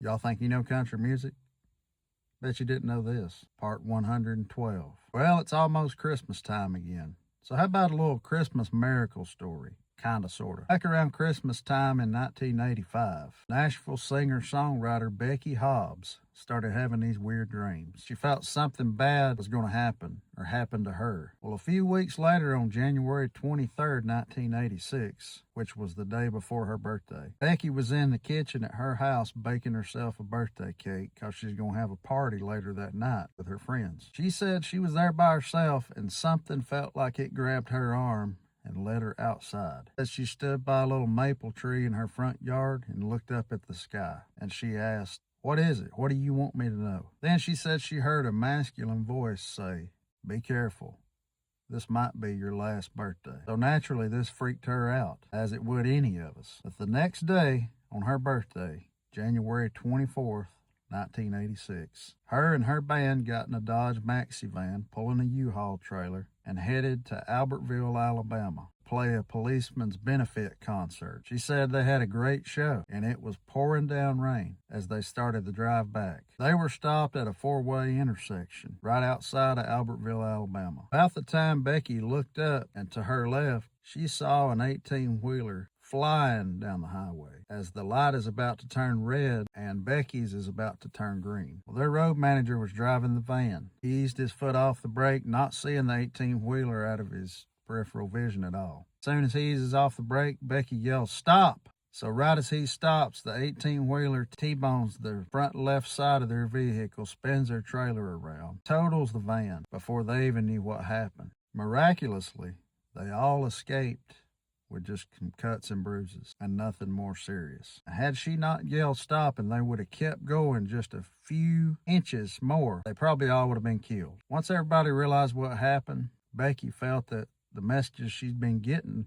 Y'all think you know country music? Bet you didn't know this. Part 112. Well, it's almost Christmas time again. So how about a little Christmas miracle story? Kinda, sorta. Back around Christmas time in 1985, Nashville singer-songwriter Becky Hobbs started having these weird dreams. She felt something bad was going to happen, or happened to her. Well, a few weeks later, on January 23rd, 1986, which was the day before her birthday, Becky was in the kitchen at her house baking herself a birthday cake because she's going to have a party later that night with her friends. She said she was there by herself and something felt like it grabbed her arm and led her outside. As she stood by a little maple tree in her front yard and looked up at the sky, and she asked, "What is it? What do you want me to know?" Then she said she heard a masculine voice say, "Be careful. This might be your last birthday." So naturally, this freaked her out, as it would any of us. But the next day, on her birthday, January 24th, 1986, her and her band got in a Dodge Maxi van pulling a U-Haul trailer and headed to Albertville, Alabama, to play a policeman's benefit concert. She said they had a great show and it was pouring down rain as they started the drive back. They were stopped at a four-way intersection right outside of Albertville, Alabama. About the time Becky looked up and to her left, she saw an 18-wheeler flying down the highway as the light is about to turn red and Becky's is about to turn green. Well, their road manager was driving the van. He eased his foot off the brake, not seeing the 18-wheeler out of his peripheral vision at all. As soon as he eases off the brake, Becky yells, "Stop!" So right as he stops, the 18-wheeler T-bones the front left side of their vehicle, spins their trailer around, totals the van before they even knew what happened. Miraculously, they all escaped with just some cuts and bruises and nothing more serious. Had she not yelled stop and they would have kept going just a few inches more, they probably all would have been killed. Once everybody realized what happened, Becky felt that the messages she'd been getting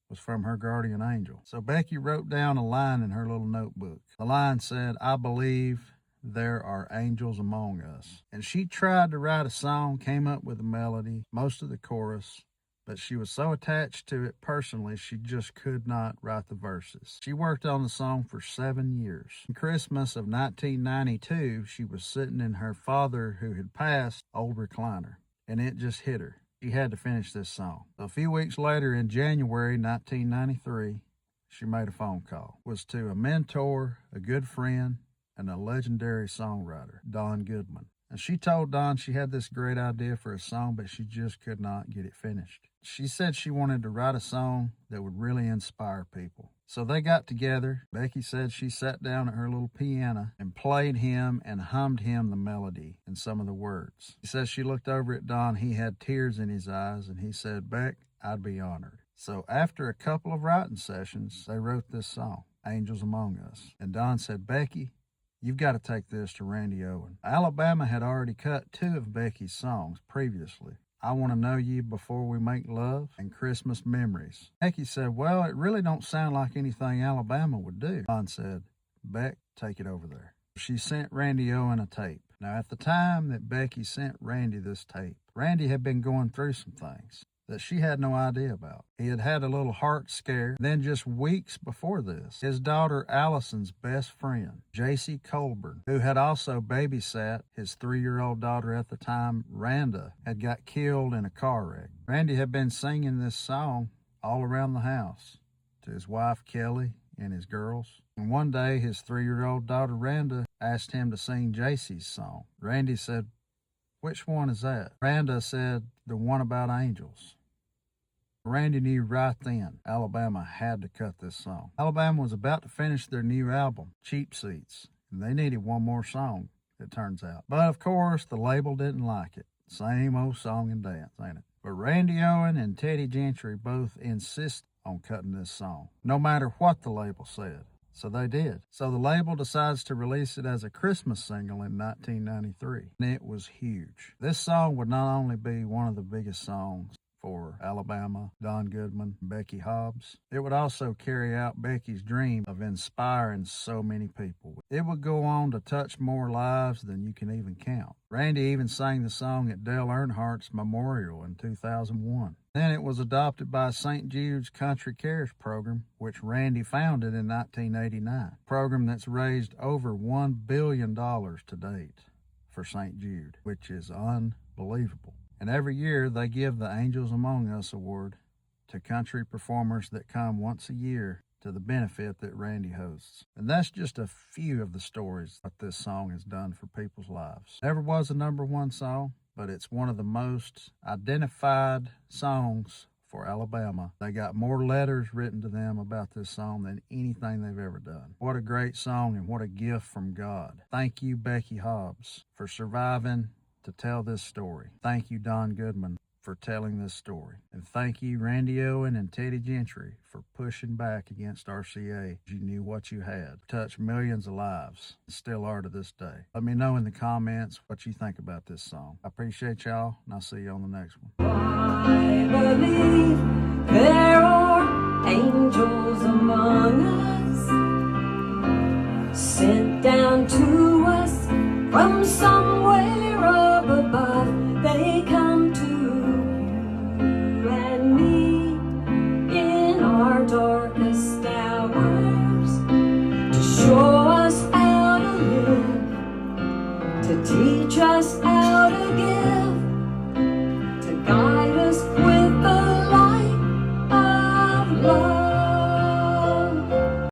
was from her guardian angel. So Becky wrote down a line in her little notebook. The line said, "I believe there are angels among us." And she tried to write a song, came up with a melody, most of the chorus, but she was so attached to it personally, she just could not write the verses. She worked on the song for 7 years. In Christmas of 1992, she was sitting in her father, who had passed, old recliner, and it just hit her. She had to finish this song. So a few weeks later, in January 1993, she made a phone call. It was to a mentor, a good friend, and a legendary songwriter, Don Goodman. And she told Don she had this great idea for a song, but she just could not get it finished. She said she wanted to write a song that would really inspire people. So they got together. Becky said she sat down at her little piano and played him and hummed him the melody and some of the words. She says she looked over at Don. He had tears in his eyes, and he said, "Beck, I'd be honored." So after a couple of writing sessions, they wrote this song, "Angels Among Us." And Don said, "Becky, you've got to take this to Randy Owen." Alabama had already cut 2 of Becky's songs previously, "I Want to Know You Before We Make Love" and "Christmas Memories." Becky said, "Well, it really don't sound like anything Alabama would do." Don said, "Beck, take it over there." She sent Randy Owen a tape. Now, at the time that Becky sent Randy this tape, Randy had been going through some things that she had no idea about. He had had a little heart scare. Then just weeks before this, his daughter Allison's best friend, J.C. Colburn, who had also babysat his 3-year-old daughter at the time, Randa, had got killed in a car wreck. Randy had been singing this song all around the house to his wife Kelly and his girls. And one day his 3-year-old daughter Randa asked him to sing J.C.'s song. Randy said, "Which one is that?" Randa said, "The one about angels." Randy knew right then Alabama had to cut this song. Alabama was about to finish their new album, Cheap Seats, and they needed one more song, it turns out. But of course, the label didn't like it. Same old song and dance, ain't it? But Randy Owen and Teddy Gentry both insist on cutting this song, no matter what the label said. So they did. So the label decides to release it as a Christmas single in 1993, and it was huge. This song would not only be one of the biggest songs for Alabama, Don Goodman, Becky Hobbs. It would also carry out Becky's dream of inspiring so many people. It would go on to touch more lives than you can even count. Randy even sang the song at Dale Earnhardt's memorial in 2001. Then it was adopted by St. Jude's Country Cares program, which Randy founded in 1989. A program that's raised over $1 billion to date for St. Jude, which is unbelievable. And every year they give the Angels Among Us Award to country performers that come once a year to the benefit that Randy hosts. And that's just a few of the stories that this song has done for people's lives. Never was a #1 song, but it's one of the most identified songs for Alabama. They got more letters written to them about this song than anything they've ever done. What a great song and what a gift from God. Thank you, Becky Hobbs, for surviving to tell this story. Thank you, Don Goodman, for telling this story. And thank you, Randy Owen and Teddy Gentry, for pushing back against RCA. You knew what you had. Touched millions of lives, and still are to this day. Let me know in the comments what you think about this song. I appreciate y'all, and I'll see you on the next one. I believe there are angels among us, sent down to us from some